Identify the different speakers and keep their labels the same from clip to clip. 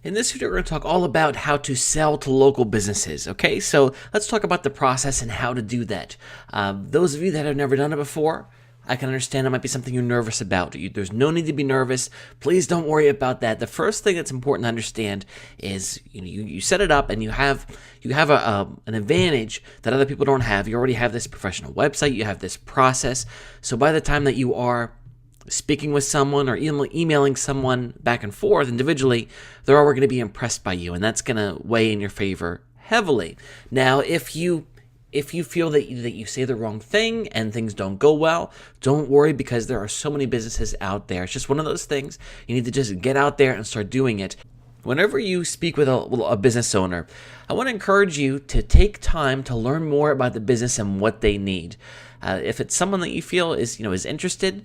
Speaker 1: In this video, we're going to talk all about how to sell to local businesses. Okay, so let's talk about the process and how to do that. Those of you that have never done it before, I can understand it might be something you're nervous about. There's no need to be nervous. Please don't worry about that. The first thing that's important to understand is you set it up and you have an advantage that other people don't have. You already have this professional website. You have this process. So by the time that you are speaking with someone or emailing someone back and forth individually, they're already going to be impressed by you, and that's going to weigh in your favor heavily. Now, if you feel that you say the wrong thing and things don't go well, don't worry, because there are so many businesses out there. It's just one of those things. You need to just get out there and start doing it. Whenever you speak with a business owner, I want to encourage you to take time to learn more about the business and what they need. If it's someone that you feel is interested,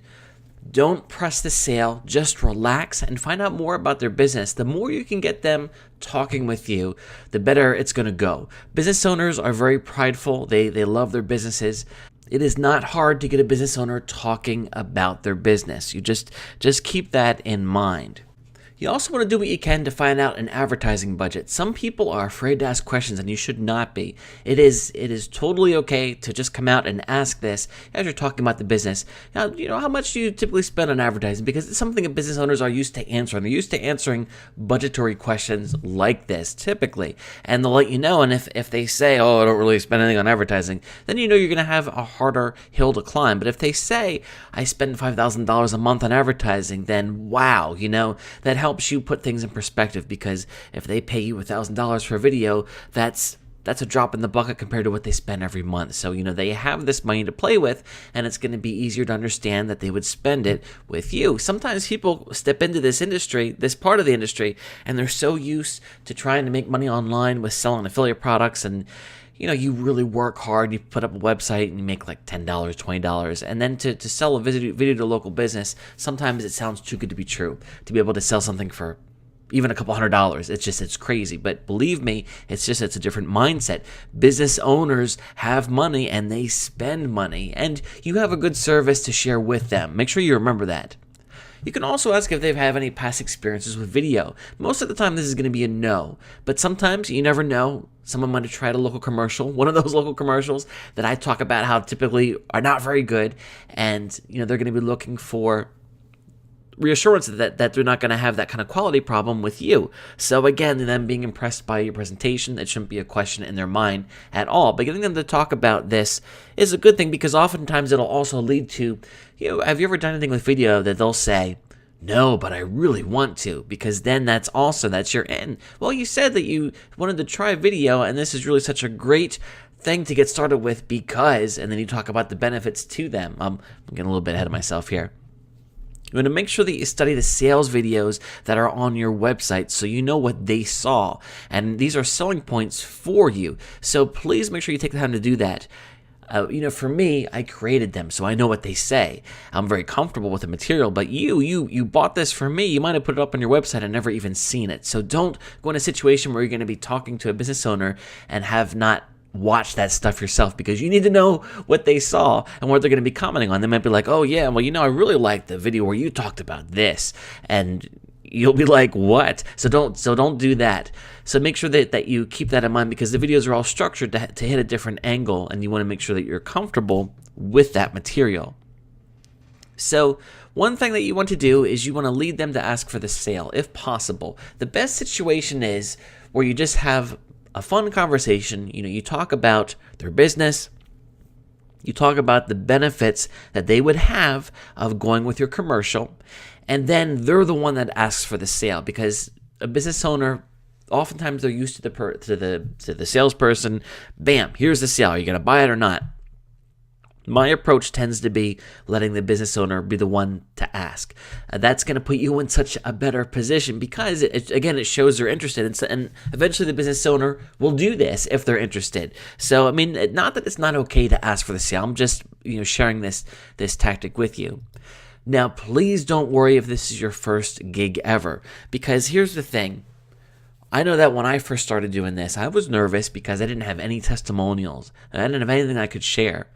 Speaker 1: don't press the sale, just relax and find out more about their business. The more you can get them talking with you, the better it's going to go. Business owners are very prideful. They love their businesses. It is not hard to get a business owner talking about their business. You just keep that in mind. You also want to do what you can to find out an advertising budget. Some people are afraid to ask questions, and you should not be. It is totally okay to just come out and ask this as you're talking about the business. Now, how much do you typically spend on advertising? Because it's something that business owners are used to answering. They're used to answering budgetary questions like this, typically. And they'll let you know, and if they say, oh, I don't really spend anything on advertising, then you're going to have a harder hill to climb. But if they say, I spend $5,000 a month on advertising, then wow, that helps you put things in perspective, because if they pay you $1,000 for a video, that's a drop in the bucket compared to what they spend every month. So, they have this money to play with, and it's going to be easier to understand that they would spend it with you. Sometimes people step into this industry, this part of the industry, and they're so used to trying to make money online with selling affiliate products, and you really work hard, you put up a website and you make like $10, $20. And then to sell a video to a local business, sometimes it sounds too good to be true. To be able to sell something for even a couple $100, it's crazy. But believe me, it's a different mindset. Business owners have money and they spend money, and you have a good service to share with them. Make sure you remember that. You can also ask if they have any past experiences with video. Most of the time, this is going to be a no, but sometimes you never know. Someone might have tried a local commercial, one of those local commercials that I talk about how typically are not very good, and they're going to be looking for reassurance that they're not going to have that kind of quality problem with you. So again, them being impressed by your presentation, that shouldn't be a question in their mind at all. But getting them to talk about this is a good thing, because oftentimes it'll also lead to, have you ever done anything with video that they'll say, no, but I really want to, because then that's your end. Well, you said that you wanted to try video, and this is really such a great thing to get started with, because, and then you talk about the benefits to them. I'm getting a little bit ahead of myself here. You want to make sure that you study the sales videos that are on your website so you know what they saw. And these are selling points for you. So please make sure you take the time to do that. For me, I created them, so I know what they say. I'm very comfortable with the material, but you bought this for me. You might have put it up on your website and never even seen it. So don't go in a situation where you're going to be talking to a business owner and have not watch that stuff yourself, because you need to know what they saw and what they're going to be commenting on. They might be like, oh yeah, well, I really liked the video where you talked about this, and you'll be like, what? So don't do that. So make sure that you keep that in mind, because the videos are all structured to hit a different angle, and you want to make sure that you're comfortable with that material. So one thing that you want to do is you want to lead them to ask for the sale, if possible. The best situation is where you just have a fun conversation. You talk about their business. You talk about the benefits that they would have of going with your commercial, and then they're the one that asks for the sale, because a business owner, oftentimes they're used to the salesperson. Bam, here's the sale. Are you going to buy it or not? My approach tends to be letting the business owner be the one to ask. That's going to put you in such a better position, because it shows they're interested, and eventually the business owner will do this if they're interested. So, not that it's not okay to ask for the sale. I'm just sharing this tactic with you. Now, please don't worry if this is your first gig ever, because here's the thing. I know that when I first started doing this, I was nervous because I didn't have any testimonials. I didn't have anything I could share.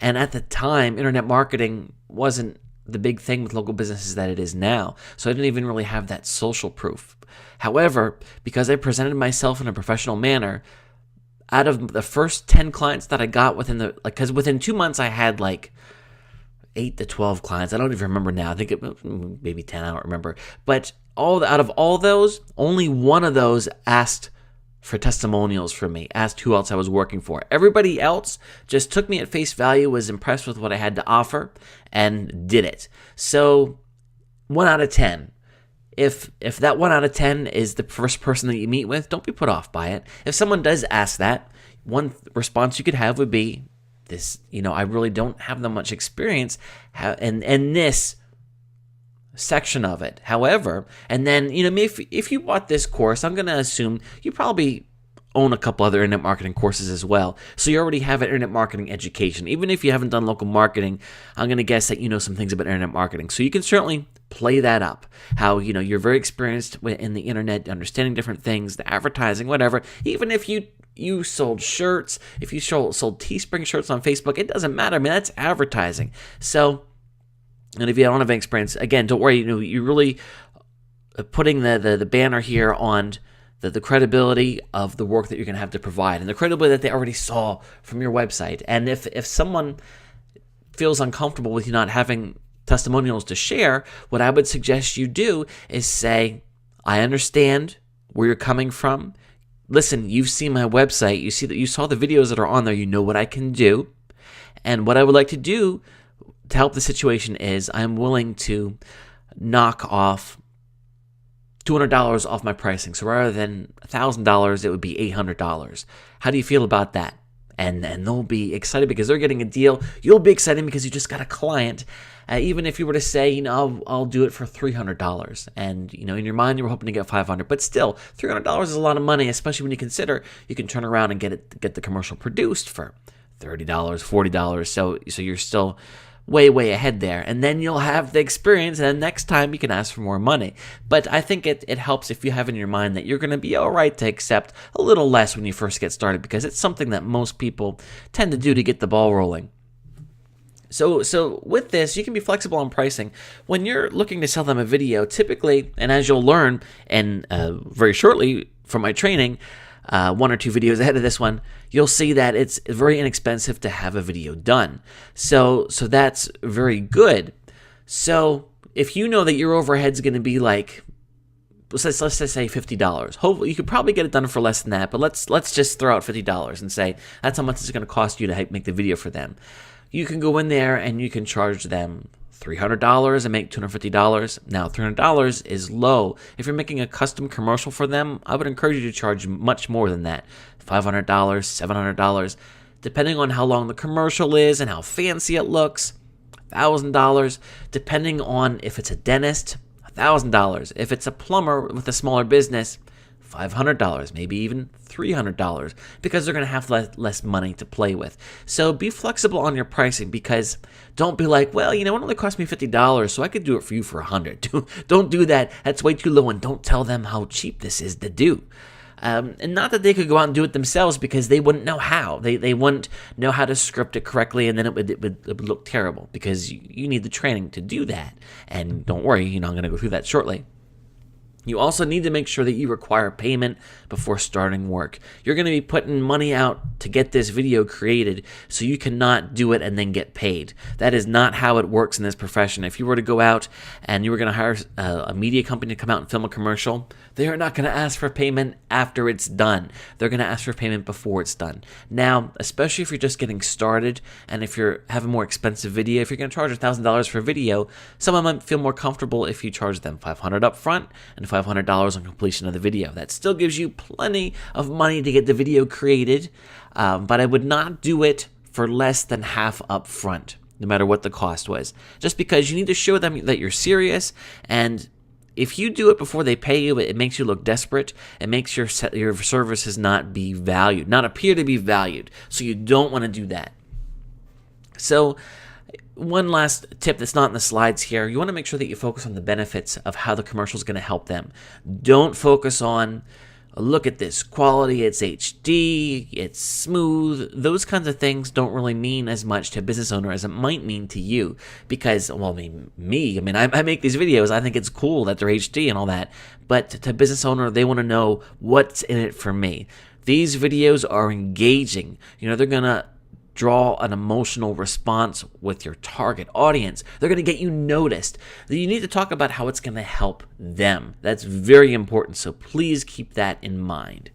Speaker 1: And at the time, internet marketing wasn't the big thing with local businesses that it is now. So I didn't even really have that social proof. However, because I presented myself in a professional manner, out of the first 10 clients that I got because within 2 months I had like 8 to 12 clients. I don't even remember now. I think it maybe 10. I don't remember. But out of all those, only one of those asked for testimonials from me, asked who else I was working for. Everybody else just took me at face value, was impressed with what I had to offer, and did it. So 1 out of 10. If that 1 out of 10 is the first person that you meet with, don't be put off by it. If someone does ask that, one response you could have would be, I really don't have that much experience in this section of it. However, and then, if you bought this course, I'm going to assume you probably own a couple other internet marketing courses as well. So you already have an internet marketing education. Even if you haven't done local marketing, I'm going to guess that you know some things about internet marketing. So you can certainly play that up. How, you're very experienced in the internet, understanding different things, the advertising, whatever. Even if you sold shirts, if you sold Teespring shirts on Facebook, it doesn't matter. I mean, that's advertising. So, and if you don't have any experience, again, don't worry. You're really putting the banner here on the credibility of the work that you're going to have to provide, and the credibility that they already saw from your website. And if someone feels uncomfortable with you not having testimonials to share, what I would suggest you do is say, I understand where you're coming from. Listen, you've seen my website. You saw the videos that are on there. You know what I can do. And what I would like to do to help the situation is I'm willing to knock off $200 off my pricing. So rather than $1,000, it would be $800. How do you feel about that? And they'll be excited because they're getting a deal. You'll be excited because you just got a client. Even if you were to say, I'll do it for $300, and in your mind you were hoping to get $500, but still $300 is a lot of money, especially when you consider you can turn around and get the commercial produced for $30, $40. So you're still way ahead there, and then you'll have the experience, and then next time you can ask for more money. But I think it helps if you have in your mind that you're going to be all right to accept a little less when you first get started, because it's something that most people tend to do to get the ball rolling. So with this, you can be flexible on pricing. When you're looking to sell them a video, typically, and as you'll learn and very shortly from my training, 1 or 2 videos ahead of this one, you'll see that it's very inexpensive to have a video done. So that's very good. So if you know that your overhead's going to be like, let's just say $50. Hopefully, you could probably get it done for less than that, but let's just throw out $50 and say that's how much it's going to cost you to make the video for them. You can go in there and you can charge them $300 and make $250. Now, $300 is low. If you're making a custom commercial for them, I would encourage you to charge much more than that. $500, $700, depending on how long the commercial is and how fancy it looks. $1,000, depending on if it's a dentist. $1,000. If it's a plumber with a smaller business, $500, maybe even $300, because they're going to have less money to play with. So be flexible on your pricing, because don't be like, well, it only cost me $50, so I could do it for you for $100. Don't do that. That's way too low, and don't tell them how cheap this is to do. And not that they could go out and do it themselves, because they wouldn't know how. They wouldn't know how to script it correctly, and then it would look terrible, because you need the training to do that. And don't worry, I'm going to go through that shortly. You also need to make sure that you require payment before starting work. You're going to be putting money out to get this video created, so you cannot do it and then get paid. That is not how it works in this profession. If you were to go out and you were going to hire a media company to come out and film a commercial, they are not going to ask for payment after it's done. They're going to ask for payment before it's done. Now, especially if you're just getting started, and if you're having a more expensive video, if you're going to charge $1,000 for a video, someone might feel more comfortable if you charge them $500 up front and $500 on completion of the video. That still gives you plenty of money to get the video created, but I would not do it for less than half up front, no matter what the cost was, just because you need to show them that you're serious. And if you do it before they pay you, it makes you look desperate. It makes your services not appear to be valued. So you don't want to do that. So one last tip that's not in the slides here, you want to make sure that you focus on the benefits of how the commercial is going to help them. Don't focus on, look at this quality, it's HD, it's smooth. Those kinds of things don't really mean as much to a business owner as it might mean to you, because, well, I make these videos, I think it's cool that they're HD and all that, but to a business owner, they want to know what's in it for me. These videos are engaging. They're going to draw an emotional response with your target audience. They're going to get you noticed. You need to talk about how it's going to help them. That's very important, so please keep that in mind.